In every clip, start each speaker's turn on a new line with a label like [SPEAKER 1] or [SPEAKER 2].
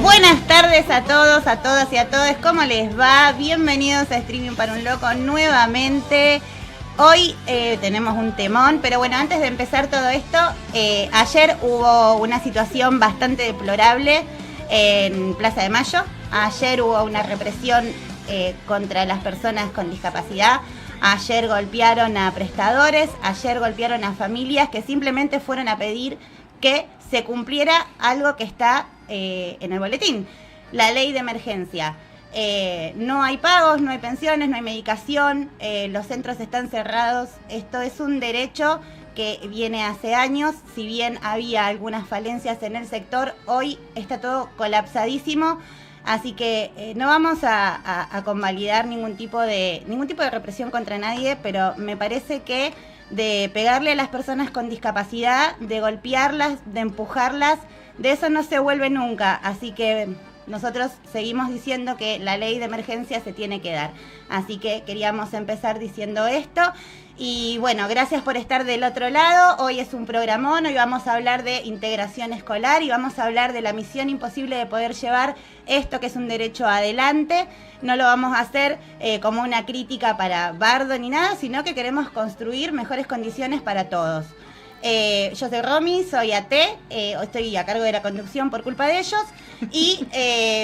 [SPEAKER 1] Buenas tardes a todos, a todas y a todos. ¿Cómo les va? Bienvenidos a Streaming para un Loco nuevamente. Hoy tenemos un temón, pero bueno, antes de empezar todo esto, ayer hubo una situación bastante deplorable en Plaza de Mayo. Ayer hubo una represión contra las personas con discapacidad. Ayer golpearon a prestadores, ayer golpearon a familias que simplemente fueron a pedir que se cumpliera algo que está en el boletín, la ley de emergencia. No hay pagos, no hay pensiones, no hay medicación, los centros están cerrados. Esto es un derecho que viene hace años. Si bien había algunas falencias en el sector, hoy está todo colapsadísimo. Así que no vamos a convalidar ningún tipo de represión contra nadie, pero me parece que de pegarle a las personas con discapacidad, de golpearlas, de empujarlas, de eso no se vuelve nunca. Así que nosotros seguimos diciendo que la ley de emergencia se tiene que dar. Así que queríamos empezar diciendo esto. Y bueno, gracias por estar del otro lado. Hoy es un programón, hoy vamos a hablar de integración escolar y vamos a hablar de la misión imposible de poder llevar esto que es un derecho adelante. No lo vamos a hacer como una crítica para Bardo ni nada, sino que queremos construir mejores condiciones para todos. Yo soy Romy, soy AT, estoy a cargo de la conducción por culpa de ellos y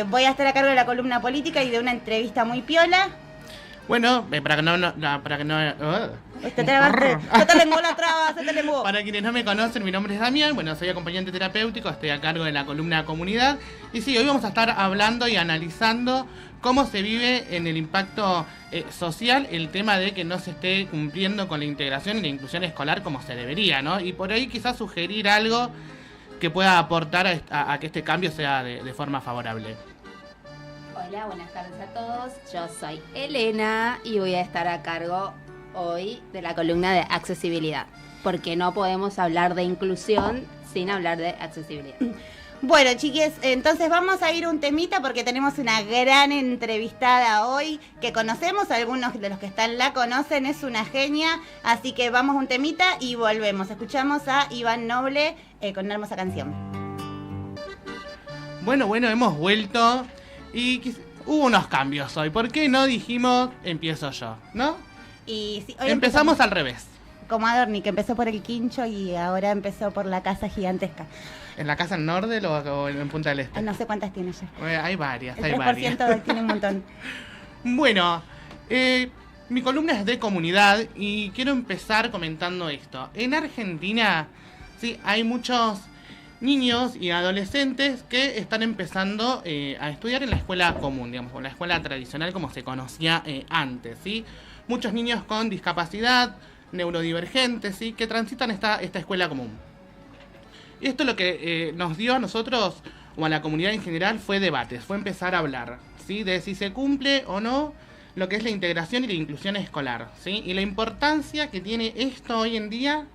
[SPEAKER 1] voy a estar a cargo de la columna política y de una entrevista muy piola.
[SPEAKER 2] Bueno, para que no...
[SPEAKER 1] Se te lenguó la traba, se te lenguó.
[SPEAKER 2] Para quienes no me conocen, mi nombre es Damián, bueno, soy acompañante terapéutico, estoy a cargo de la columna comunidad. Y sí, hoy vamos a estar hablando y analizando cómo se vive en el impacto social el tema de que no se esté cumpliendo con la integración y la inclusión escolar como se debería, ¿no? Y por ahí quizás sugerir algo que pueda aportar a que este cambio sea de forma favorable.
[SPEAKER 3] Hola, buenas tardes a todos. Yo soy Elena y voy a estar a cargo hoy de la columna de accesibilidad, porque no podemos hablar de inclusión sin hablar de accesibilidad.
[SPEAKER 1] Bueno, chiques, entonces vamos a ir un temita porque tenemos una gran entrevistada hoy que conocemos, algunos de los que están la conocen, es una genia, así que vamos un temita y volvemos. Escuchamos a Iván Noble con una hermosa canción.
[SPEAKER 2] Bueno, hemos vuelto y hubo unos cambios hoy. ¿Por qué no dijimos empiezo yo, no?
[SPEAKER 1] Y sí, hoy
[SPEAKER 2] empezamos al revés.
[SPEAKER 1] Como Adorni, que empezó por el Quincho y ahora empezó por la casa gigantesca.
[SPEAKER 2] ¿En la casa en Nordel o en Punta del Este?
[SPEAKER 1] No sé cuántas tiene ya.
[SPEAKER 2] Hay varias,
[SPEAKER 1] el 3% tiene un montón.
[SPEAKER 2] Bueno, mi columna es de comunidad y quiero empezar comentando esto. En Argentina, sí, hay muchos niños y adolescentes que están empezando a estudiar en la escuela común, digamos, o la escuela tradicional como se conocía antes, ¿sí? Muchos niños con discapacidad, neurodivergentes, ¿sí? Que transitan esta escuela común. Y esto lo que nos dio a nosotros, o a la comunidad en general, fue debates, fue empezar a hablar, ¿sí? De si se cumple o no lo que es la integración y la inclusión escolar, ¿sí? Y la importancia que tiene esto hoy en día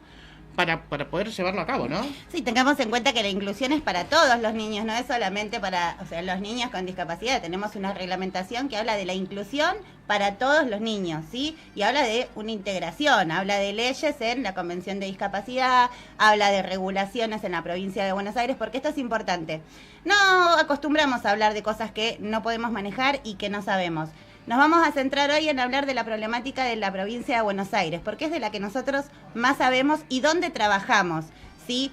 [SPEAKER 2] para poder llevarlo a cabo, ¿no?
[SPEAKER 1] Sí, tengamos en cuenta que la inclusión es para todos los niños, no es solamente para, los niños con discapacidad. Tenemos una reglamentación que habla de la inclusión para todos los niños, ¿sí? Y habla de una integración, habla de leyes en la Convención de Discapacidad, habla de regulaciones en la provincia de Buenos Aires, porque esto es importante. No acostumbramos a hablar de cosas que no podemos manejar y que no sabemos. Nos vamos a centrar hoy en hablar de la problemática de la provincia de Buenos Aires, porque es de la que nosotros más sabemos y dónde trabajamos, ¿sí?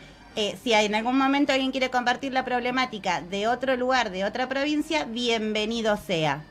[SPEAKER 1] Si en algún momento alguien quiere compartir la problemática de otro lugar, de otra provincia, bienvenido sea.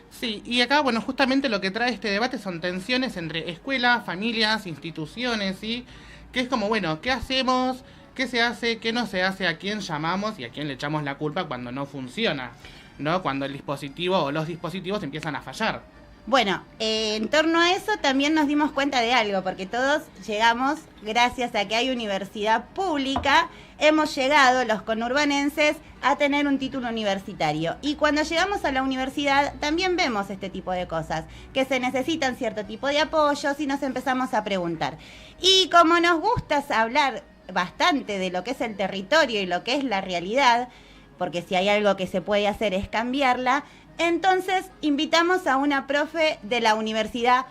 [SPEAKER 2] Sí, y acá, bueno, justamente lo que trae este debate son tensiones entre escuelas, familias, instituciones, ¿sí? Que es como, bueno, ¿qué hacemos? ¿Qué se hace? ¿Qué no se hace? ¿A quién llamamos? Y a quién le echamos la culpa cuando no funciona, ¿no? Cuando el dispositivo o los dispositivos empiezan a fallar.
[SPEAKER 1] Bueno, en torno a eso también nos dimos cuenta de algo, porque todos llegamos, gracias a que hay universidad pública, hemos llegado los conurbanenses a tener un título universitario. Y cuando llegamos a la universidad también vemos este tipo de cosas, que se necesitan cierto tipo de apoyos y nos empezamos a preguntar. Y como nos gusta hablar bastante de lo que es el territorio y lo que es la realidad, porque si hay algo que se puede hacer es cambiarla, entonces invitamos a una profe de la universidad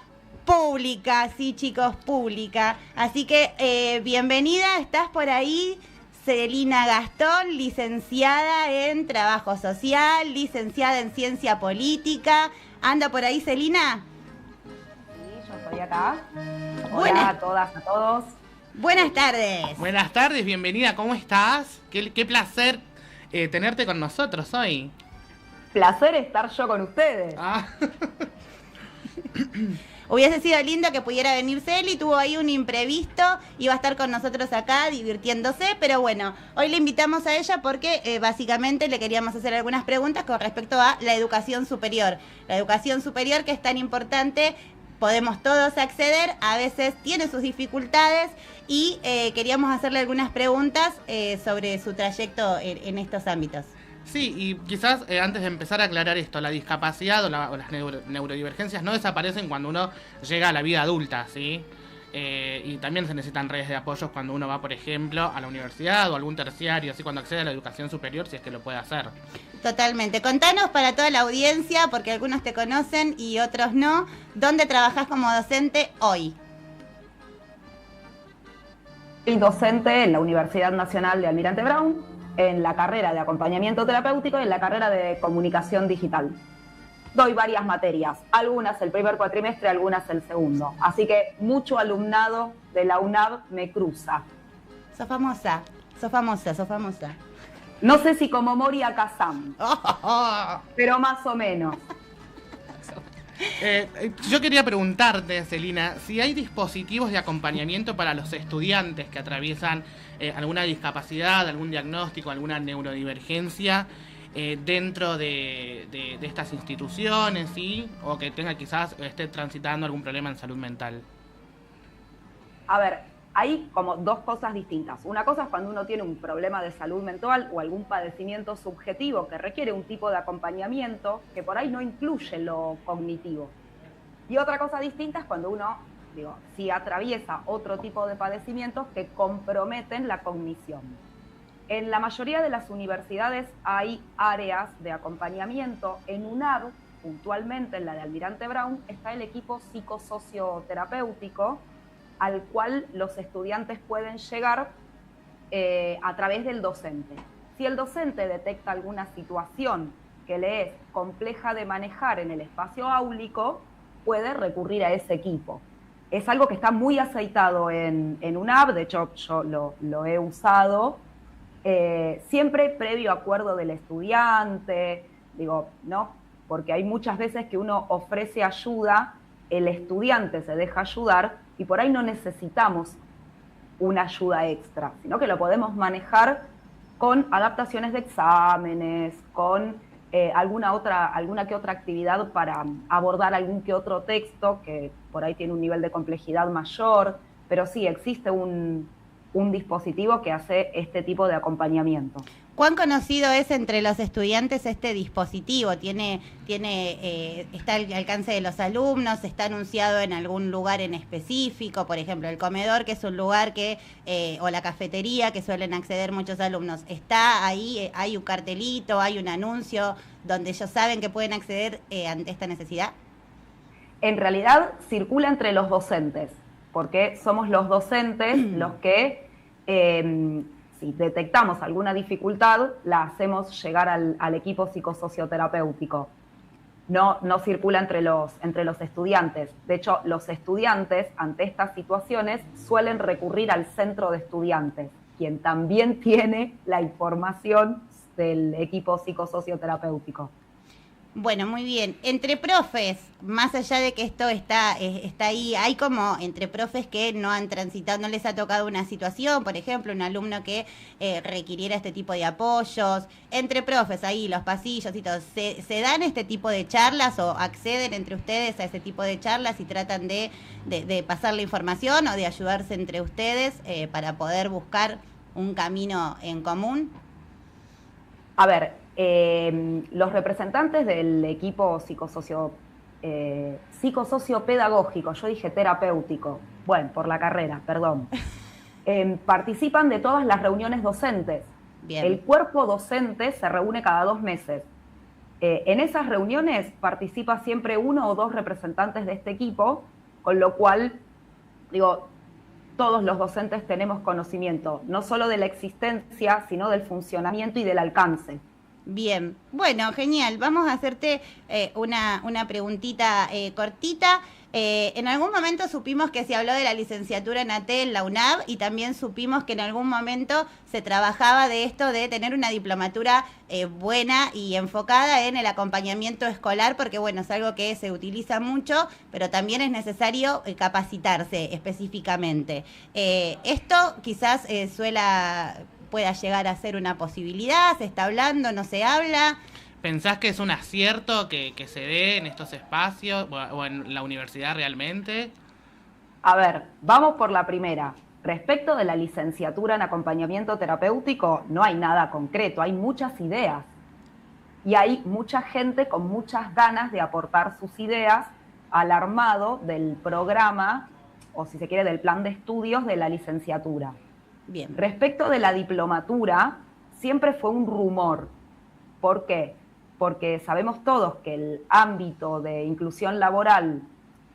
[SPEAKER 1] pública, sí chicos, pública. Así que bienvenida, ¿estás por ahí? Celina Gastón, licenciada en Trabajo Social, licenciada en Ciencia Política. ¿Anda por ahí, Celina?
[SPEAKER 4] Sí, yo estoy acá.
[SPEAKER 1] Buenas.
[SPEAKER 4] Hola a todas, a todos.
[SPEAKER 1] Buenas tardes.
[SPEAKER 2] Buenas tardes, bienvenida, ¿cómo estás? Qué placer tenerte con nosotros hoy.
[SPEAKER 4] Placer estar yo con ustedes.
[SPEAKER 2] Ah.
[SPEAKER 1] Hubiese sido lindo que pudiera venir Celi, tuvo ahí un imprevisto, iba a estar con nosotros acá divirtiéndose, pero bueno, hoy le invitamos a ella porque básicamente le queríamos hacer algunas preguntas con respecto a la educación superior. La educación superior que es tan importante, podemos todos acceder, a veces tiene sus dificultades y queríamos hacerle algunas preguntas sobre su trayecto en estos ámbitos.
[SPEAKER 2] Sí, y quizás antes de empezar a aclarar esto, la discapacidad o las neurodivergencias no desaparecen cuando uno llega a la vida adulta, ¿sí? Y también se necesitan redes de apoyos cuando uno va, por ejemplo, a la universidad o algún terciario, así cuando accede a la educación superior, si es que lo puede hacer.
[SPEAKER 1] Totalmente. Contanos para toda la audiencia, porque algunos te conocen y otros no, ¿dónde trabajás como docente hoy?
[SPEAKER 4] Soy docente en la Universidad Nacional de Almirante Brown, en la carrera de acompañamiento terapéutico y en la carrera de comunicación digital. Doy varias materias, algunas el primer cuatrimestre, algunas el segundo. Así que mucho alumnado de la UNAV me cruza.
[SPEAKER 1] Sos famosa, sos famosa, sos famosa.
[SPEAKER 4] No sé si como Moria Kazam, pero más o menos.
[SPEAKER 2] Yo quería preguntarte, Celina, si hay dispositivos de acompañamiento para los estudiantes que atraviesan alguna discapacidad, algún diagnóstico, alguna neurodivergencia dentro de estas instituciones, ¿sí? O que tenga quizás esté transitando algún problema en salud mental.
[SPEAKER 4] A ver, hay como dos cosas distintas. Una cosa es cuando uno tiene un problema de salud mental o algún padecimiento subjetivo que requiere un tipo de acompañamiento que por ahí no incluye lo cognitivo. Y otra cosa distinta es cuando uno, si atraviesa otro tipo de padecimientos que comprometen la cognición. En la mayoría de las universidades hay áreas de acompañamiento. En UNAV, puntualmente en la de Almirante Brown, está el equipo psicosocioterapéutico al cual los estudiantes pueden llegar a través del docente. Si el docente detecta alguna situación que le es compleja de manejar en el espacio áulico, puede recurrir a ese equipo. Es algo que está muy aceitado en UNAV, de hecho yo lo he usado, siempre previo acuerdo del estudiante, ¿no? Porque hay muchas veces que uno ofrece ayuda, el estudiante se deja ayudar, y por ahí no necesitamos una ayuda extra, sino que lo podemos manejar con adaptaciones de exámenes, con alguna que otra actividad para abordar algún que otro texto que por ahí tiene un nivel de complejidad mayor, pero sí existe un dispositivo que hace este tipo de acompañamiento.
[SPEAKER 1] ¿Cuán conocido es entre los estudiantes este dispositivo? ¿Está al alcance de los alumnos? ¿Está anunciado en algún lugar en específico? Por ejemplo, el comedor, que es un lugar o la cafetería que suelen acceder muchos alumnos. ¿Está ahí? ¿Hay un cartelito? ¿Hay un anuncio donde ellos saben que pueden acceder ante esta necesidad?
[SPEAKER 4] En realidad circula entre los docentes, porque somos los docentes los que... si detectamos alguna dificultad, la hacemos llegar al equipo psicosocioterapéutico. No circula entre los estudiantes. De hecho, los estudiantes, ante estas situaciones, suelen recurrir al centro de estudiantes, quien también tiene la información del equipo psicosocioterapéutico.
[SPEAKER 1] Bueno, muy bien. Entre profes, más allá de que esto está ahí, hay como entre profes que no han transitado, no les ha tocado una situación, por ejemplo, un alumno que requiriera este tipo de apoyos. Entre profes, ahí, los pasillos y todo, ¿se dan este tipo de charlas o acceden entre ustedes a ese tipo de charlas y tratan de pasar la información o de ayudarse entre ustedes para poder buscar un camino en común?
[SPEAKER 4] A ver, los representantes del equipo psicosociopedagógico, yo dije terapéutico, bueno, por la carrera, perdón, participan de todas las reuniones docentes. Bien. El cuerpo docente se reúne cada 2 meses. En esas reuniones participa siempre 1 o 2 representantes de este equipo, con lo cual, todos los docentes tenemos conocimiento, no solo de la existencia, sino del funcionamiento y del alcance.
[SPEAKER 1] Bien, bueno, genial. Vamos a hacerte una preguntita cortita. En algún momento supimos que se habló de la licenciatura en AT en la UNAV y también supimos que en algún momento se trabajaba de esto de tener una diplomatura buena y enfocada en el acompañamiento escolar, porque bueno, es algo que se utiliza mucho, pero también es necesario capacitarse específicamente. Esto quizás pueda llegar a ser una posibilidad, se está hablando, no se habla.
[SPEAKER 2] ¿Pensás que es un acierto que se dé en estos espacios o en la universidad realmente?
[SPEAKER 4] A ver, vamos por la primera. Respecto de la licenciatura en acompañamiento terapéutico, no hay nada concreto, hay muchas ideas. Y hay mucha gente con muchas ganas de aportar sus ideas al armado del programa, o si se quiere, del plan de estudios de la licenciatura.
[SPEAKER 1] Bien.
[SPEAKER 4] Respecto de la diplomatura, siempre fue un rumor. ¿Por qué? Porque sabemos todos que el ámbito de inclusión laboral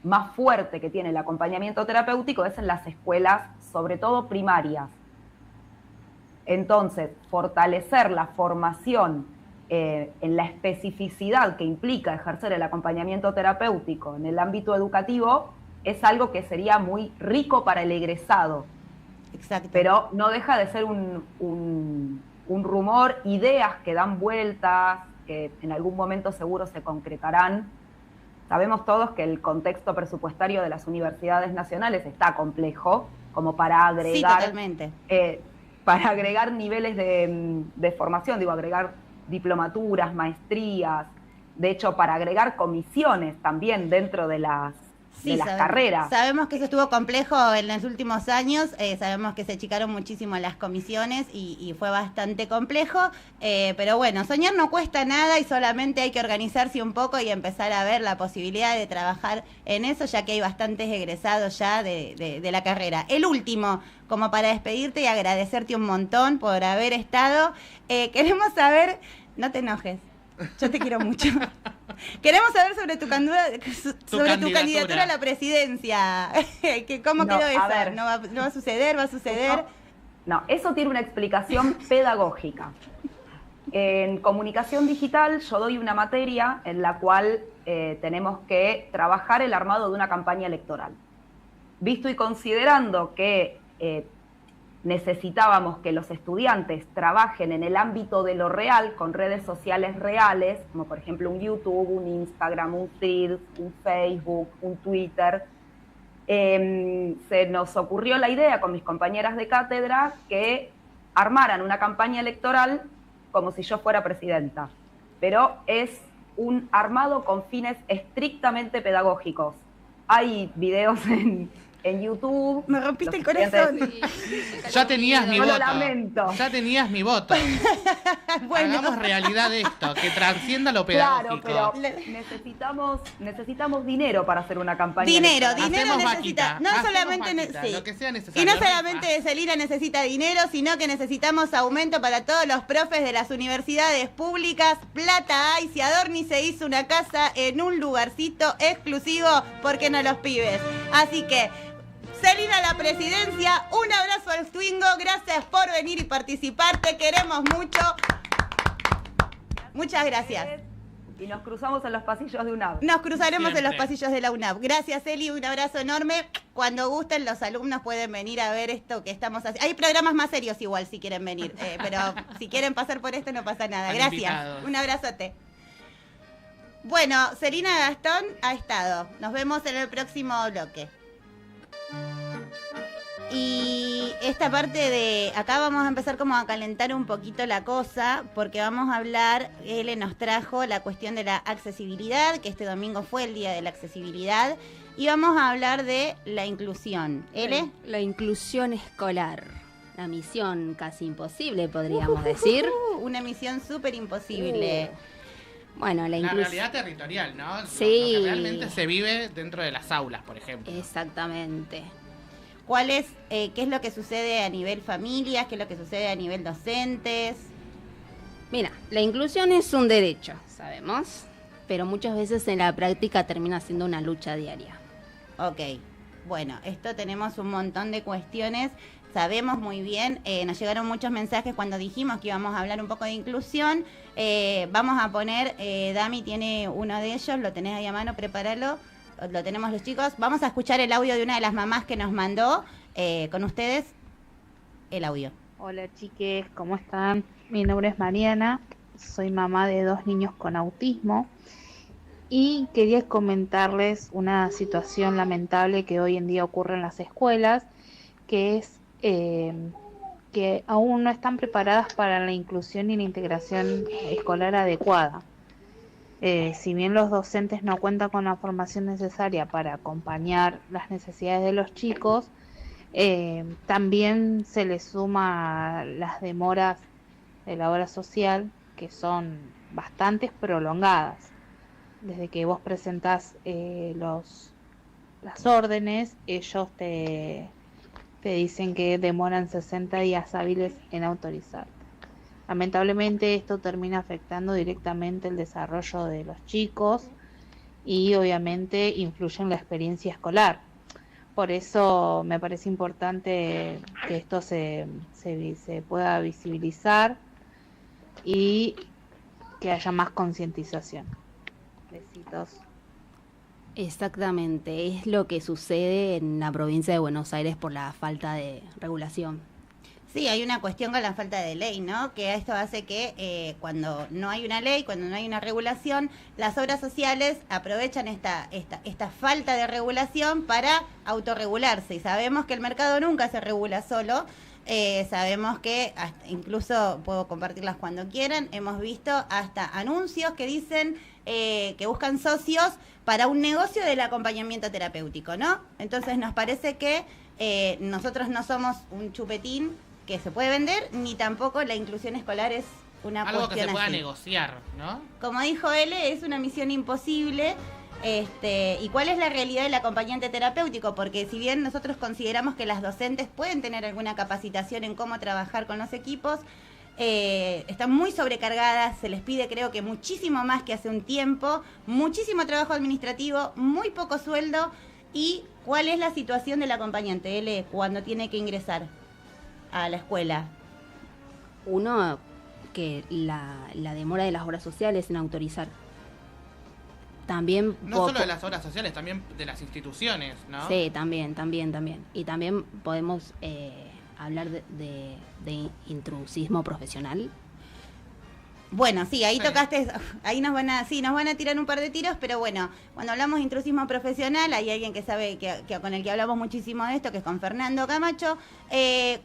[SPEAKER 4] más fuerte que tiene el acompañamiento terapéutico es en las escuelas, sobre todo primarias. Entonces, fortalecer la formación en la especificidad que implica ejercer el acompañamiento terapéutico en el ámbito educativo es algo que sería muy rico para el egresado.
[SPEAKER 1] Exacto.
[SPEAKER 4] Pero no deja de ser un rumor, ideas que dan vueltas, que en algún momento seguro se concretarán. Sabemos todos que el contexto presupuestario de las universidades nacionales está complejo, como para agregar,
[SPEAKER 1] sí, totalmente.
[SPEAKER 4] Para agregar niveles de formación, agregar diplomaturas, maestrías, de hecho para agregar comisiones también dentro de las carreras.
[SPEAKER 1] Sabemos que eso estuvo complejo en los últimos años, sabemos que se achicaron muchísimo las comisiones y fue bastante complejo, pero bueno, soñar no cuesta nada y solamente hay que organizarse un poco y empezar a ver la posibilidad de trabajar en eso, ya que hay bastantes egresados ya de la carrera. El último, como para despedirte y agradecerte un montón por haber estado, queremos saber, no te enojes, yo te quiero mucho. Queremos saber sobre tu candidatura a la presidencia. ¿Cómo quedó eso? ¿No va a suceder? ¿Va a suceder?
[SPEAKER 4] No, eso tiene una explicación pedagógica. En comunicación digital yo doy una materia en la cual tenemos que trabajar el armado de una campaña electoral. Visto y considerando que necesitábamos que los estudiantes trabajen en el ámbito de lo real, con redes sociales reales, como por ejemplo un YouTube, un Instagram, un Threads, un Facebook, un Twitter. Se nos ocurrió la idea con mis compañeras de cátedra que armaran una campaña electoral como si yo fuera presidenta, pero es un armado con fines estrictamente pedagógicos. Hay videos en YouTube.
[SPEAKER 1] Me rompiste el corazón.
[SPEAKER 2] Ya tenías mi voto.
[SPEAKER 4] Lo lamento.
[SPEAKER 2] Ya tenías mi voto. Bueno. Hagamos realidad esto, que trascienda lo pedagógico.
[SPEAKER 4] Claro, pero necesitamos dinero para hacer una campaña.
[SPEAKER 1] Dinero
[SPEAKER 2] Hacemos
[SPEAKER 1] necesita. No solamente
[SPEAKER 2] sí. Lo que sea necesario.
[SPEAKER 1] Y no solamente Celina necesita dinero, sino que necesitamos aumento para todos los profes de las universidades públicas. Plata hay, si Adorni se hizo una casa en un lugarcito exclusivo, ¿por qué no los pibes? Así que Celina a la presidencia, un abrazo al Twingo, gracias por venir y participar, te queremos mucho. Muchas gracias.
[SPEAKER 4] Y nos cruzamos en los pasillos de UNAV.
[SPEAKER 1] Nos cruzaremos en los pasillos de la UNAV. Gracias, Eli, un abrazo enorme. Cuando gusten, los alumnos pueden venir a ver esto que estamos haciendo. Hay programas más serios igual si quieren venir, pero si quieren pasar por esto no pasa nada. Gracias, invitados. Un abrazote. Bueno, Celina Gastón ha estado. Nos vemos en el próximo bloque. Y esta parte de acá vamos a empezar como a calentar un poquito la cosa, porque vamos a hablar, él nos trajo la cuestión de la accesibilidad, que este domingo fue el día de la accesibilidad, y vamos a hablar de la inclusión. ¿Ele?
[SPEAKER 3] La inclusión escolar, la misión casi imposible, podríamos decir.
[SPEAKER 1] Una misión súper imposible.
[SPEAKER 3] Bueno, la
[SPEAKER 2] realidad territorial, ¿no?
[SPEAKER 3] Sí.
[SPEAKER 2] Lo que realmente se vive dentro de las aulas, por ejemplo.
[SPEAKER 3] Exactamente.
[SPEAKER 1] ¿Qué es lo que sucede a nivel familias? ¿Qué es lo que sucede a nivel docentes?
[SPEAKER 3] Mira, la inclusión es un derecho, sabemos, pero muchas veces en la práctica termina siendo una lucha diaria.
[SPEAKER 1] Ok, bueno, esto tenemos un montón de cuestiones. Sabemos muy bien, nos llegaron muchos mensajes cuando dijimos que íbamos a hablar un poco de inclusión. Vamos a poner, Dami tiene uno de ellos, lo tenés ahí a mano, prepáralo. Lo tenemos los chicos. Vamos a escuchar el audio de una de las mamás que nos mandó con ustedes el audio.
[SPEAKER 5] Hola chiques, ¿cómo están? Mi nombre es Mariana, soy mamá de 2 niños con autismo y quería comentarles una situación lamentable que hoy en día ocurre en las escuelas, que es que aún no están preparadas para la inclusión y la integración escolar adecuada. Si bien los docentes no cuentan con la formación necesaria para acompañar las necesidades de los chicos, también se les suma las demoras de la obra social, que son bastante prolongadas. Desde que vos presentás las órdenes, ellos te dicen que demoran 60 días hábiles en autorizar. Lamentablemente esto termina afectando directamente el desarrollo de los chicos y obviamente influye en la experiencia escolar. Por eso me parece importante que esto se pueda visibilizar y que haya más concientización. Besitos.
[SPEAKER 3] Exactamente, es lo que sucede en la provincia de Buenos Aires por la falta de regulación.
[SPEAKER 1] Sí, hay una cuestión con la falta de ley, ¿no? Que esto hace que cuando no hay una ley, cuando no hay una regulación, las obras sociales aprovechan esta falta de regulación para autorregularse. Y sabemos que el mercado nunca se regula solo. Sabemos que incluso puedo compartirlas cuando quieran. Hemos visto hasta anuncios que dicen que buscan socios para un negocio del acompañamiento terapéutico, ¿no? Entonces nos parece que nosotros no somos un chupetín que se puede vender, ni tampoco la inclusión escolar es una
[SPEAKER 2] algo
[SPEAKER 1] cuestión
[SPEAKER 2] que se pueda
[SPEAKER 1] así.
[SPEAKER 2] negociar, ¿no?
[SPEAKER 1] Como dijo él, es una misión imposible. ¿Y cuál es la realidad del acompañante terapéutico? Porque si bien nosotros consideramos que las docentes pueden tener alguna capacitación en cómo trabajar con los equipos, están muy sobrecargadas, se les pide creo que muchísimo más que hace un tiempo, muchísimo trabajo administrativo, muy poco sueldo. ¿Y cuál es la situación del acompañante, L, cuando tiene que ingresar a la escuela?
[SPEAKER 3] Uno, que la demora de las obras sociales en autorizar. También
[SPEAKER 2] No solo de las obras sociales, también de las instituciones, ¿no?
[SPEAKER 3] Sí, también. Y también podemos hablar de intrusismo profesional.
[SPEAKER 1] Bueno, sí, ahí
[SPEAKER 2] Sí.
[SPEAKER 1] tocaste, ahí nos van a tirar un par de tiros, pero bueno, cuando hablamos de intrusismo profesional, hay alguien que sabe que con el que hablamos muchísimo de esto, que es con Fernando Camacho.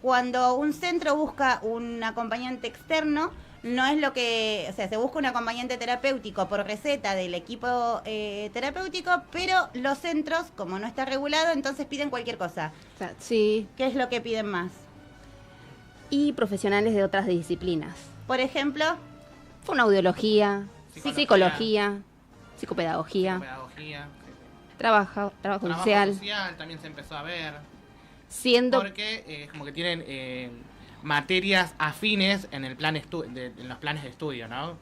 [SPEAKER 1] Cuando un centro busca un acompañante externo, no es lo que, o sea, se busca un acompañante terapéutico por receta del equipo terapéutico, pero los centros, como no está regulado, entonces piden cualquier cosa.
[SPEAKER 3] O sea, sí,
[SPEAKER 1] ¿Qué es lo que piden más?
[SPEAKER 3] y profesionales de otras disciplinas.
[SPEAKER 1] Por ejemplo,
[SPEAKER 3] Fonoaudiología,
[SPEAKER 2] Psicología.
[SPEAKER 3] psicopedagogía,
[SPEAKER 2] Pedagogía,
[SPEAKER 3] trabajo
[SPEAKER 2] trabajo
[SPEAKER 3] social,
[SPEAKER 2] social también se empezó a ver.
[SPEAKER 3] siendo
[SPEAKER 2] Porque como que tienen materias afines en el plan en los planes de estudio, ¿no?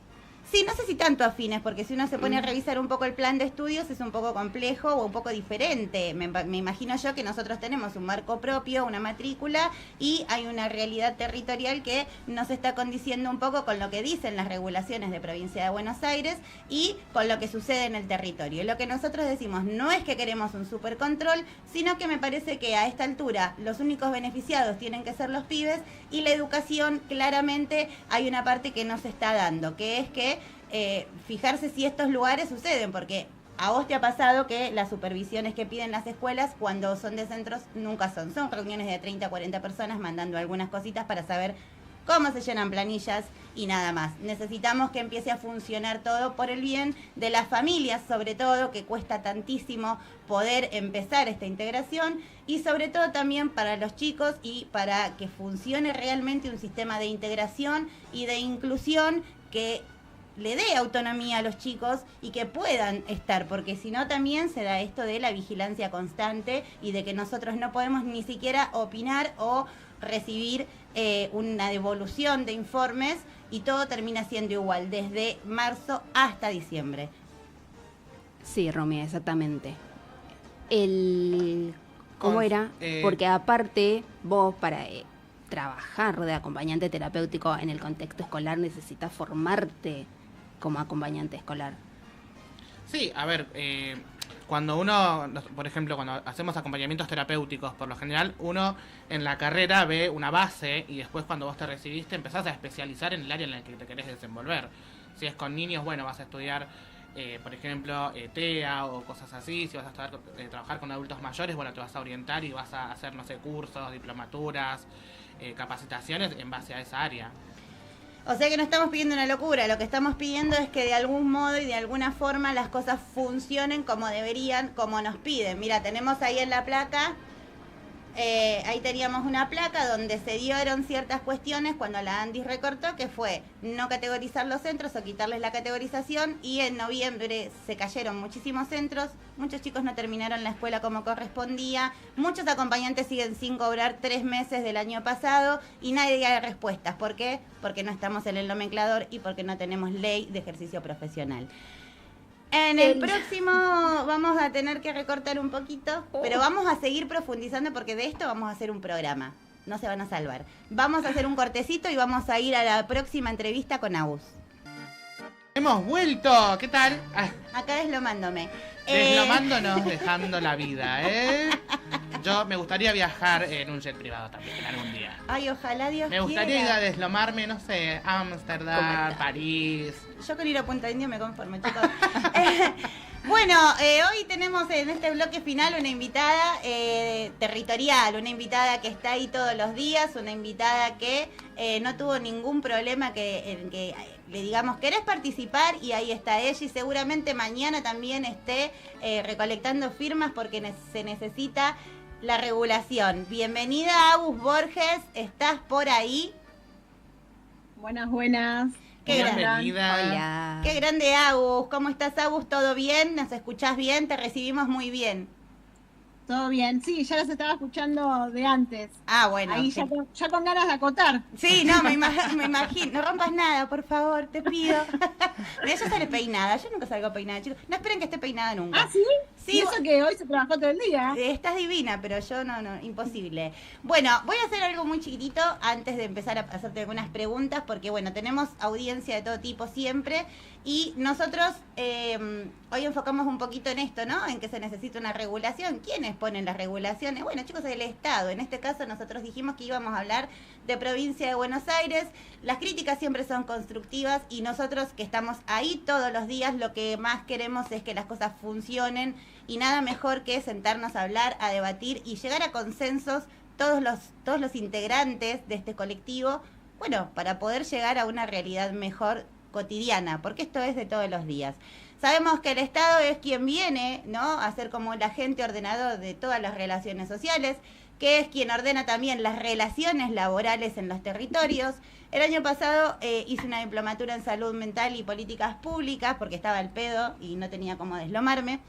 [SPEAKER 1] sí, no sé si tanto afines, porque si uno se pone a revisar un poco el plan de estudios es un poco complejo o un poco diferente. Me imagino yo que nosotros tenemos un marco propio, una matrícula, y hay una realidad territorial que nos está condiciendo un poco con lo que dicen las regulaciones de Provincia de Buenos Aires y con lo que sucede en el territorio. Y lo que nosotros decimos no es que queremos un supercontrol, sino que me parece que a esta altura los únicos beneficiados tienen que ser los pibes, y la educación claramente hay una parte que no se está dando, que es que fijarse si estos lugares suceden, porque a vos te ha pasado que las supervisiones que piden las escuelas cuando son de centros nunca son reuniones de 30 a 40 personas mandando algunas cositas para saber cómo se llenan planillas y nada más. Necesitamos que empiece a funcionar todo por el bien de las familias, sobre todo, que cuesta tantísimo poder empezar esta integración, y sobre todo también para los chicos y para que funcione realmente un sistema de integración y de inclusión que le dé autonomía a los chicos y que puedan estar, porque si no también se da esto de la vigilancia constante y de que nosotros no podemos ni siquiera opinar o recibir una devolución de informes, y todo termina siendo igual desde marzo hasta diciembre.
[SPEAKER 3] Sí, Romy, exactamente. ¿Cómo era? Porque aparte, vos para trabajar de acompañante terapéutico en el contexto escolar necesitas formarte como acompañante escolar.
[SPEAKER 2] Sí, a ver, cuando uno, por ejemplo, cuando hacemos acompañamientos terapéuticos, por lo general, uno en la carrera ve una base y después cuando vos te recibiste empezás a especializar en el área en la que te querés desenvolver. Si es con niños, bueno, vas a estudiar, por ejemplo, TEA o cosas así. Si vas a trabajar con adultos mayores, bueno, te vas a orientar y vas a hacer, no sé, cursos, diplomaturas, capacitaciones en base a esa área.
[SPEAKER 1] O sea que no estamos pidiendo una locura, lo que estamos pidiendo es que de algún modo y de alguna forma las cosas funcionen como deberían, como nos piden. Mira, tenemos ahí en la placa, ahí teníamos una placa donde se dieron ciertas cuestiones cuando la ANDIS recortó, que fue no categorizar los centros o quitarles la categorización, y en noviembre se cayeron muchísimos centros, muchos chicos no terminaron la escuela como correspondía, muchos acompañantes siguen sin cobrar 3 meses del año pasado y nadie da respuestas. ¿Por qué? Porque no estamos en el nomenclador y porque no tenemos ley de ejercicio profesional. En el próximo vamos a tener que recortar un poquito, pero vamos a seguir profundizando porque de esto vamos a hacer un programa. No se van a salvar. Vamos a hacer un cortecito y vamos a ir a la próxima entrevista con Agus.
[SPEAKER 2] ¡Hemos vuelto! ¿Qué tal?
[SPEAKER 1] Acá deslomándome.
[SPEAKER 2] Deslomándonos, dejando la vida, ¿eh? Yo me gustaría viajar en un jet privado también algún día.
[SPEAKER 1] Ay, ojalá Dios
[SPEAKER 2] Me gustaría
[SPEAKER 1] quiera.
[SPEAKER 2] ir a deslomarme, no sé, Ámsterdam, París.
[SPEAKER 1] Yo con ir a Punta Indio me conformo, chicos. Bueno, hoy tenemos en este bloque final una invitada territorial, una invitada que está ahí todos los días, una invitada que no tuvo ningún problema en que le digamos, ¿querés participar? Y ahí está ella, y seguramente mañana también esté recolectando firmas porque se necesita la regulación. Bienvenida, Agus Borges, ¿estás por ahí?
[SPEAKER 6] Buenas, buenas.
[SPEAKER 1] Qué
[SPEAKER 2] Bienvenida.
[SPEAKER 3] Hola.
[SPEAKER 1] Qué grande, Agus. ¿Cómo estás, Agus? ¿Todo bien? ¿Nos escuchás bien? Te recibimos muy bien.
[SPEAKER 6] ¿Todo bien? Sí, ya las estaba escuchando de antes.
[SPEAKER 1] Ah, bueno.
[SPEAKER 6] Ahí
[SPEAKER 1] sí.
[SPEAKER 6] ya con ganas de acotar.
[SPEAKER 1] Sí, no, me imagino. No rompas nada, por favor, te pido. Mira, yo sale peinada. Yo nunca salgo peinada, chicos. No esperen que esté peinada nunca.
[SPEAKER 6] ¿Ah, sí?
[SPEAKER 1] Sí,
[SPEAKER 6] Y eso que hoy se trabajó todo el día.
[SPEAKER 1] Estás divina, pero yo no, imposible. Bueno, voy a hacer algo muy chiquitito antes de empezar a hacerte algunas preguntas, porque bueno, tenemos audiencia de todo tipo siempre, y nosotros hoy enfocamos un poquito en esto, ¿no? En que se necesita una regulación. ¿Quiénes ponen las regulaciones? Bueno, chicos, el Estado. En este caso nosotros dijimos que íbamos a hablar de provincia de Buenos Aires. Las críticas siempre son constructivas y nosotros que estamos ahí todos los días lo que más queremos es que las cosas funcionen, y nada mejor que sentarnos a hablar, a debatir y llegar a consensos todos los integrantes de este colectivo, bueno, para poder llegar a una realidad mejor cotidiana, porque esto es de todos los días. Sabemos que el Estado es quien viene, ¿no?, a ser como el agente ordenador de todas las relaciones sociales, que es quien ordena también las relaciones laborales en los territorios. El año pasado hice una diplomatura en salud mental y políticas públicas porque estaba al pedo y no tenía cómo deslomarme.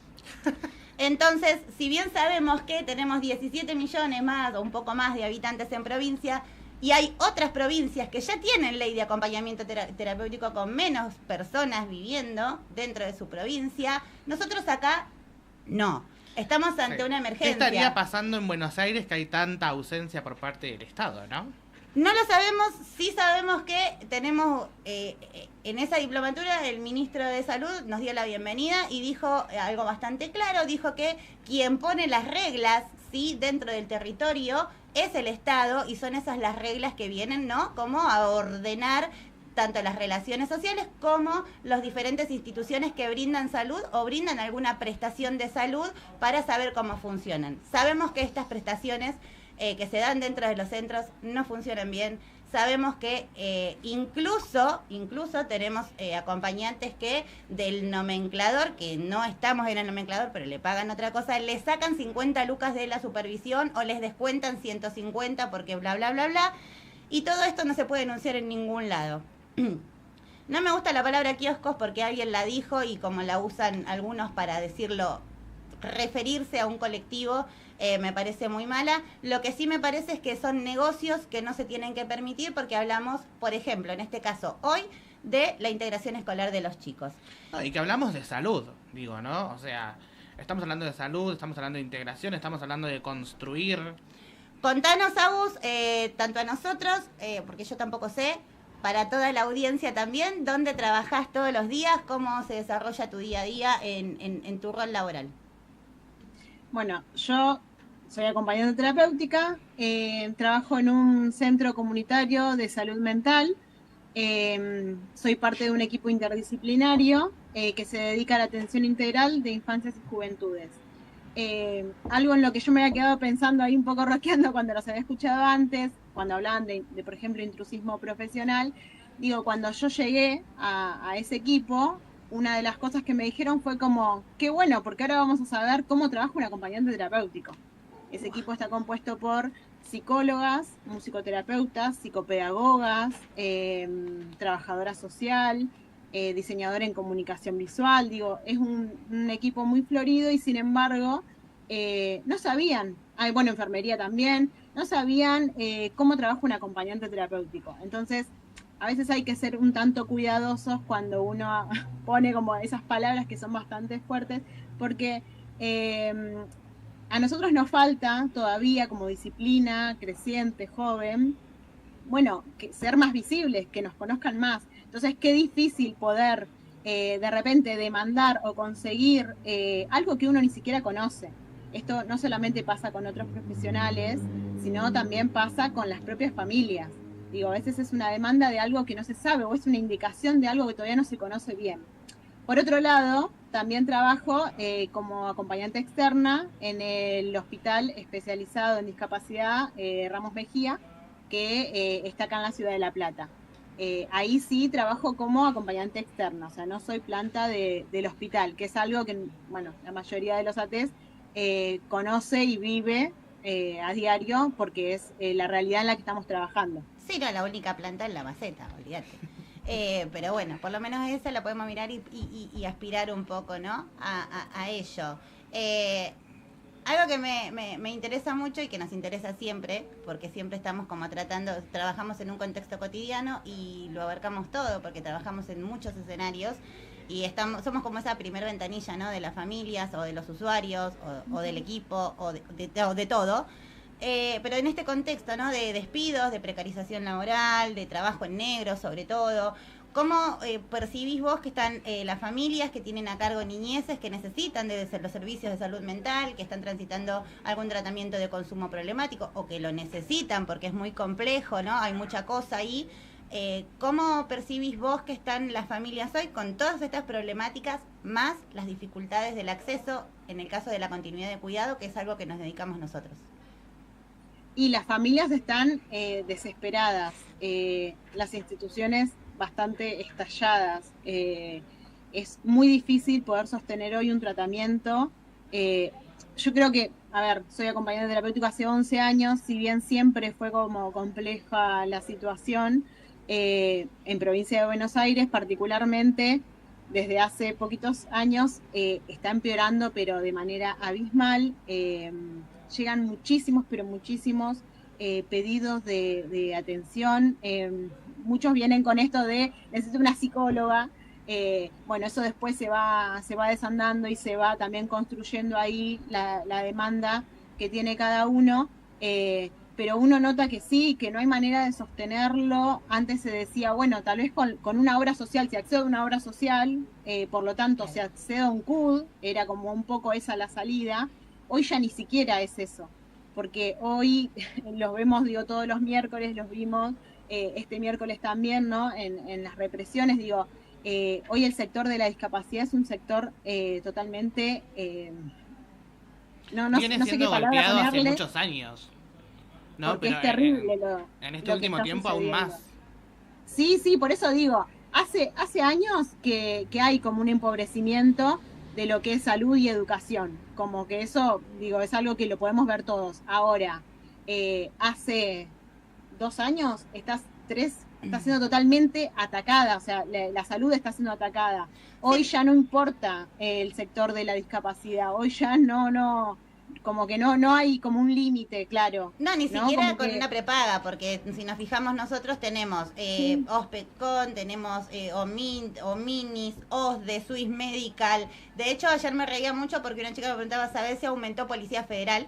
[SPEAKER 1] Entonces, si bien sabemos que tenemos 17 millones más o un poco más de habitantes en provincia, y hay otras provincias que ya tienen ley de acompañamiento terapéutico con menos personas viviendo dentro de su provincia, nosotros acá no. Estamos ante una emergencia.
[SPEAKER 2] ¿Qué estaría pasando en Buenos Aires que hay tanta ausencia por parte del Estado, no?
[SPEAKER 1] No lo sabemos, sí sabemos que tenemos, en esa diplomatura el ministro de Salud nos dio la bienvenida y dijo algo bastante claro, dijo que quien pone las reglas, sí, dentro del territorio es el Estado, y son esas las reglas que vienen, ¿no?, como a ordenar tanto las relaciones sociales como las diferentes instituciones que brindan salud o brindan alguna prestación de salud para saber cómo funcionan. Sabemos que estas prestaciones que se dan dentro de los centros no funcionan bien. Sabemos que incluso tenemos acompañantes que del nomenclador, que no estamos en el nomenclador, pero le pagan otra cosa, le sacan 50 lucas de la supervisión o les descuentan 150 porque bla, bla, bla, bla. Y todo esto no se puede denunciar en ningún lado. No me gusta la palabra kioscos porque alguien la dijo y como la usan algunos para decirlo, referirse a un colectivo, me parece muy mala. Lo que sí me parece es que son negocios que no se tienen que permitir porque hablamos, por ejemplo, en este caso hoy, de la integración escolar de los chicos.
[SPEAKER 2] No, y que hablamos de salud, digo, ¿no? O sea, Estamos hablando de salud, estamos hablando de integración, estamos hablando de construir.
[SPEAKER 1] Contanos, Agus, tanto a nosotros, porque yo tampoco sé, para toda la audiencia también, ¿dónde trabajás todos los días? ¿Cómo se desarrolla tu día a día en tu rol laboral?
[SPEAKER 6] Bueno, yo soy acompañante terapéutica, trabajo en un centro comunitario de salud mental, soy parte de un equipo interdisciplinario que se dedica a la atención integral de infancias y juventudes. Algo en lo que yo me había quedado pensando ahí un poco rosqueando cuando los había escuchado antes, cuando hablaban de por ejemplo, intrusismo profesional, digo, cuando yo llegué a ese equipo, una de las cosas que me dijeron fue como, qué bueno, porque ahora vamos a saber cómo trabaja un acompañante terapéutico. Ese equipo está compuesto por psicólogas, musicoterapeutas, psicopedagogas, trabajadora social, diseñador en comunicación visual, digo, es un equipo muy florido y sin embargo no sabían, bueno, enfermería también, no sabían cómo trabaja un acompañante terapéutico. Entonces, a veces hay que ser un tanto cuidadosos cuando uno pone como esas palabras que son bastante fuertes, porque a nosotros nos falta todavía como disciplina creciente, joven, bueno, ser más visibles, que nos conozcan más. Entonces, qué difícil poder de repente demandar o conseguir algo que uno ni siquiera conoce. Esto no solamente pasa con otros profesionales, sino también pasa con las propias familias. Digo, a veces es una demanda de algo que no se sabe o es una indicación de algo que todavía no se conoce bien. Por otro lado, también trabajo como acompañante externa en el hospital especializado en discapacidad Ramos Mejía, que está acá en la ciudad de La Plata. Ahí sí trabajo como acompañante externa, o sea, no soy planta del hospital, que es algo que, bueno, la mayoría de los ATs conoce y vive a diario porque es la realidad en la que estamos trabajando.
[SPEAKER 1] Sí, no, la única planta en la maceta, olvídate. Pero bueno, por lo menos esa la podemos mirar y aspirar un poco, ¿no? A ello. Algo que me interesa mucho y que nos interesa siempre, porque siempre estamos como trabajamos en un contexto cotidiano y lo abarcamos todo, porque trabajamos en muchos escenarios y somos como esa primer ventanilla, ¿no? De las familias o de los usuarios o del equipo o de todo. Pero en este contexto, ¿no? De despidos, de precarización laboral, de trabajo en negro sobre todo, ¿cómo percibís vos que están las familias que tienen a cargo niñeces que necesitan de los servicios de salud mental, que están transitando algún tratamiento de consumo problemático o que lo necesitan porque es muy complejo, ¿no? Hay mucha cosa ahí. ¿Cómo percibís vos que están las familias hoy con todas estas problemáticas más las dificultades del acceso en el caso de la continuidad de cuidado, que es algo que nos dedicamos nosotros?
[SPEAKER 6] Y las familias están desesperadas, las instituciones bastante estalladas. Es muy difícil poder sostener hoy un tratamiento. Yo creo que, a ver, soy acompañante terapéutico hace 11 años, si bien siempre fue como compleja la situación, en provincia de Buenos Aires particularmente, desde hace poquitos años está empeorando, pero de manera abismal. Llegan muchísimos, pero muchísimos pedidos de atención. Muchos vienen con esto de necesito una psicóloga. Bueno, eso después se va desandando y se va también construyendo ahí la demanda que tiene cada uno. Pero uno nota que sí, que no hay manera de sostenerlo. Antes se decía, bueno, tal vez con una obra social, se accede a una obra social, por lo tanto se accede a un CUD, era como un poco esa la salida. Hoy ya ni siquiera es eso, porque hoy los vemos, digo, todos los miércoles, los vimos este miércoles también, ¿no? En las represiones, digo, hoy el sector de la discapacidad es un sector totalmente, no sé qué palabra
[SPEAKER 2] golpeado
[SPEAKER 6] ponerle,
[SPEAKER 2] hace muchos años, ¿no?
[SPEAKER 6] Porque
[SPEAKER 2] pero
[SPEAKER 6] es terrible
[SPEAKER 2] en este
[SPEAKER 6] lo
[SPEAKER 2] último
[SPEAKER 6] que está
[SPEAKER 2] tiempo
[SPEAKER 6] sucediendo.
[SPEAKER 2] aún más.
[SPEAKER 6] Sí, por eso digo, hace años que hay como un empobrecimiento de lo que es salud y educación, como que eso, digo, es algo que lo podemos ver todos. Ahora, hace 2 años, 3, está siendo totalmente atacada, o sea, la salud está siendo atacada. Hoy ya no importa el sector de la discapacidad, hoy ya no como que no hay como un límite, claro.
[SPEAKER 1] No, ni
[SPEAKER 6] ¿no?
[SPEAKER 1] siquiera
[SPEAKER 6] Como
[SPEAKER 1] con
[SPEAKER 6] que-
[SPEAKER 1] una prepaga, porque si nos fijamos nosotros tenemos Ospedcon, tenemos Ominis, OSDE, Swiss Medical. De hecho, ayer me reía mucho porque una chica me preguntaba, ¿sabes si aumentó Policía Federal?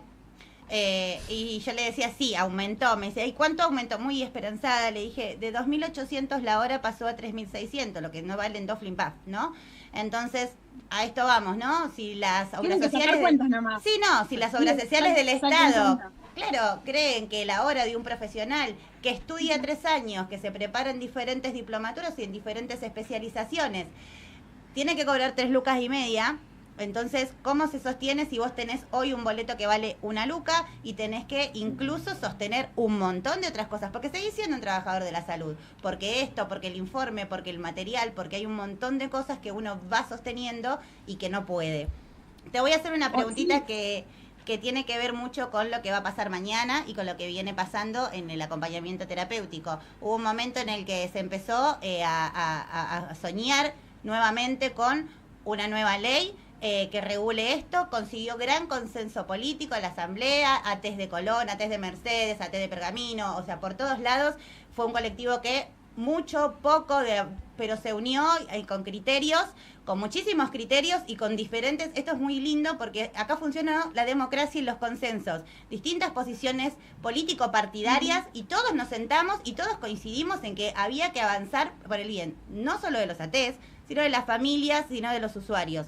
[SPEAKER 1] Y yo le decía, sí, aumentó. Me decía, ¿y cuánto aumentó? Muy esperanzada. Le dije, de 2.800 la hora pasó a 3.600, lo que no valen dos flimpaf, ¿no? Entonces, a esto vamos, ¿no? Si las obras
[SPEAKER 6] Tienen que sacar
[SPEAKER 1] sociales...
[SPEAKER 6] cuentas nomás.
[SPEAKER 1] Sí, no, si las obras
[SPEAKER 6] Sí,
[SPEAKER 1] sociales del
[SPEAKER 6] saquen
[SPEAKER 1] Estado,
[SPEAKER 6] cuenta.
[SPEAKER 1] claro, creen que la hora de un profesional que estudia 3 años, que se prepara en diferentes diplomaturas y en diferentes especializaciones, tiene que cobrar 3 lucas y media. Entonces, ¿cómo se sostiene si vos tenés hoy un boleto que vale 1 luca y tenés que incluso sostener un montón de otras cosas? Porque seguís siendo un trabajador de la salud. Porque esto, porque el informe, porque el material, porque hay un montón de cosas que uno va sosteniendo y que no puede. Te voy a hacer una preguntita que tiene que ver mucho con lo que va a pasar mañana y con lo que viene pasando en el acompañamiento terapéutico. Hubo un momento en el que se empezó a soñar nuevamente con una nueva ley que regule esto, consiguió gran consenso político en la Asamblea, ATES de Colón, ATES de Mercedes, ATES de Pergamino, o sea, por todos lados fue un colectivo que mucho, poco, pero se unió con criterios, con muchísimos criterios y con diferentes, esto es muy lindo porque acá funciona la democracia y los consensos, distintas posiciones político-partidarias y todos nos sentamos y todos coincidimos en que había que avanzar por el bien, no solo de los ATES, sino de las familias, sino de los usuarios.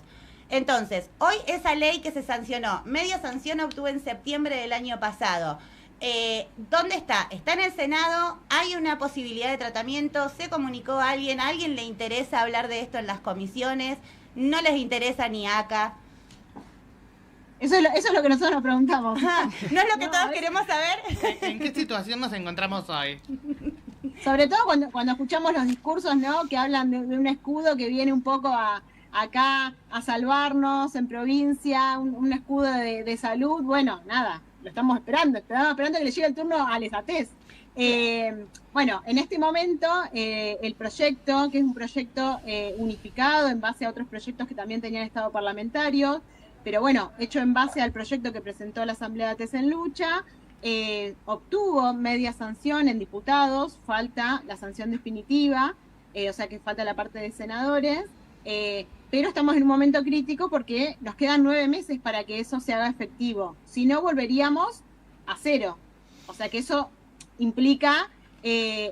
[SPEAKER 1] Entonces, hoy esa ley que se sancionó, media sanción obtuvo en septiembre del año pasado. ¿Dónde está? Está en el Senado, hay una posibilidad de tratamiento, se comunicó a alguien le interesa hablar de esto en las comisiones, no les interesa ni acá.
[SPEAKER 6] Eso es lo que nosotros nos preguntamos.
[SPEAKER 1] ¿No es lo que
[SPEAKER 6] No,
[SPEAKER 1] todos queremos saber?
[SPEAKER 2] ¿En qué situación nos encontramos hoy?
[SPEAKER 6] Sobre todo cuando escuchamos los discursos, ¿no? Que hablan de un escudo que viene un poco acá a salvarnos en provincia, un escudo de salud. Bueno, nada, lo estamos esperando que le llegue el turno a les ATES. Bueno, en este momento el proyecto, que es un proyecto unificado en base a otros proyectos que también tenían estado parlamentario, pero bueno, hecho en base al proyecto que presentó la Asamblea de ATES en Lucha, obtuvo media sanción en diputados, falta la sanción definitiva, o sea que falta la parte de senadores, pero estamos en un momento crítico porque nos quedan 9 meses para que eso se haga efectivo. Si no, volveríamos a cero. O sea que eso implica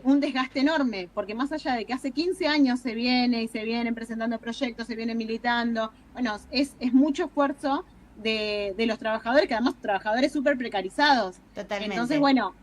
[SPEAKER 6] un desgaste enorme, porque más allá de que hace 15 años se vienen presentando proyectos, se vienen militando, bueno, es mucho esfuerzo de los trabajadores, que además trabajadores súper precarizados.
[SPEAKER 1] Totalmente.
[SPEAKER 6] Entonces, bueno,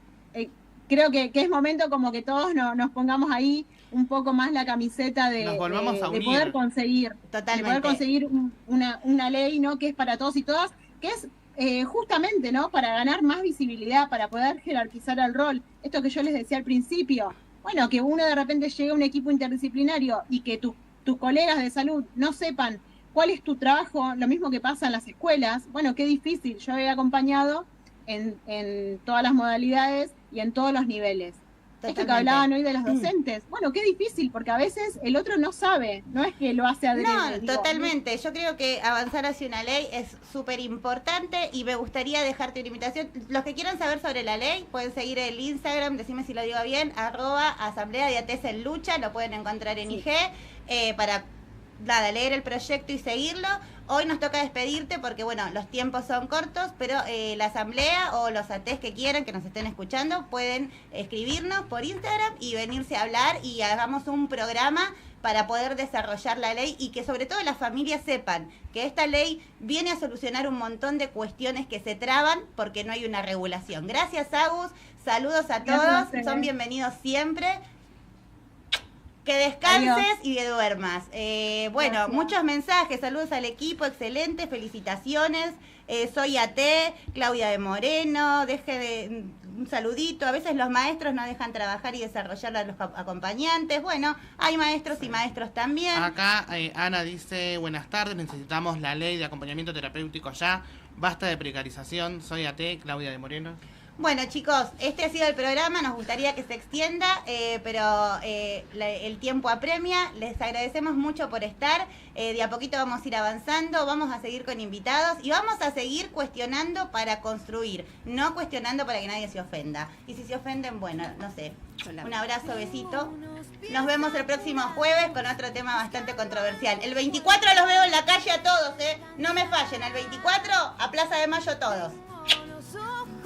[SPEAKER 6] creo que es momento como que todos nos pongamos ahí un poco más la camiseta
[SPEAKER 2] Nos volvamos a
[SPEAKER 6] de
[SPEAKER 2] unir.
[SPEAKER 6] poder conseguir,
[SPEAKER 1] Totalmente.
[SPEAKER 6] de poder conseguir una ley, ¿no? Que es para todos y todas, que es justamente, ¿no? Para ganar más visibilidad, para poder jerarquizar el rol. Esto que yo les decía al principio, bueno, que uno de repente llegue a un equipo interdisciplinario y que tus colegas de salud no sepan cuál es tu trabajo, lo mismo que pasa en las escuelas. Bueno, qué difícil. Yo he acompañado en todas las modalidades y en todos los niveles. Esto que
[SPEAKER 1] Totalmente.
[SPEAKER 6] hablaban hoy de las docentes, bueno, qué difícil, porque a veces el otro no sabe, no es que lo hace adrede.
[SPEAKER 1] No,
[SPEAKER 6] digo,
[SPEAKER 1] totalmente. Yo creo que avanzar hacia una ley es súper importante y me gustaría dejarte una invitación. Los que quieran saber sobre la ley pueden seguir el Instagram, decime si lo digo bien, @Asamblea de ATES en Lucha, lo pueden encontrar en IG, para leer el proyecto y seguirlo. Hoy nos toca despedirte porque, bueno, los tiempos son cortos, pero la asamblea o los ATES que quieran, que nos estén escuchando, pueden escribirnos por Instagram y venirse a hablar y hagamos un programa para poder desarrollar la ley y que sobre todo las familias sepan que esta ley viene a solucionar un montón de cuestiones que se traban porque no hay una regulación. Gracias, Agus. Saludos a
[SPEAKER 6] Gracias a
[SPEAKER 1] todos.
[SPEAKER 6] ustedes.
[SPEAKER 1] Son bienvenidos siempre. Que descanses
[SPEAKER 6] Adiós.
[SPEAKER 1] y que duermas. Bueno,
[SPEAKER 6] Gracias.
[SPEAKER 1] muchos mensajes, saludos al equipo, excelente, felicitaciones. Soy AT, Claudia de Moreno, un saludito. A veces los maestros no dejan trabajar y desarrollar a los acompañantes. Bueno, hay maestros y maestros también.
[SPEAKER 2] Acá Ana dice, buenas tardes, necesitamos la ley de acompañamiento terapéutico ya, basta de precarización, soy AT, Claudia de Moreno.
[SPEAKER 1] Bueno, chicos, este ha sido el programa, nos gustaría que se extienda, pero el tiempo apremia. Les agradecemos mucho por estar, de a poquito vamos a ir avanzando, vamos a seguir con invitados y vamos a seguir cuestionando para construir, no cuestionando para que nadie se ofenda. Y si se ofenden, bueno, no sé, un abrazo, besito. Nos vemos el próximo jueves con otro tema bastante controversial. El 24 los veo en la calle a todos, no me fallen, el 24 a Plaza de Mayo todos.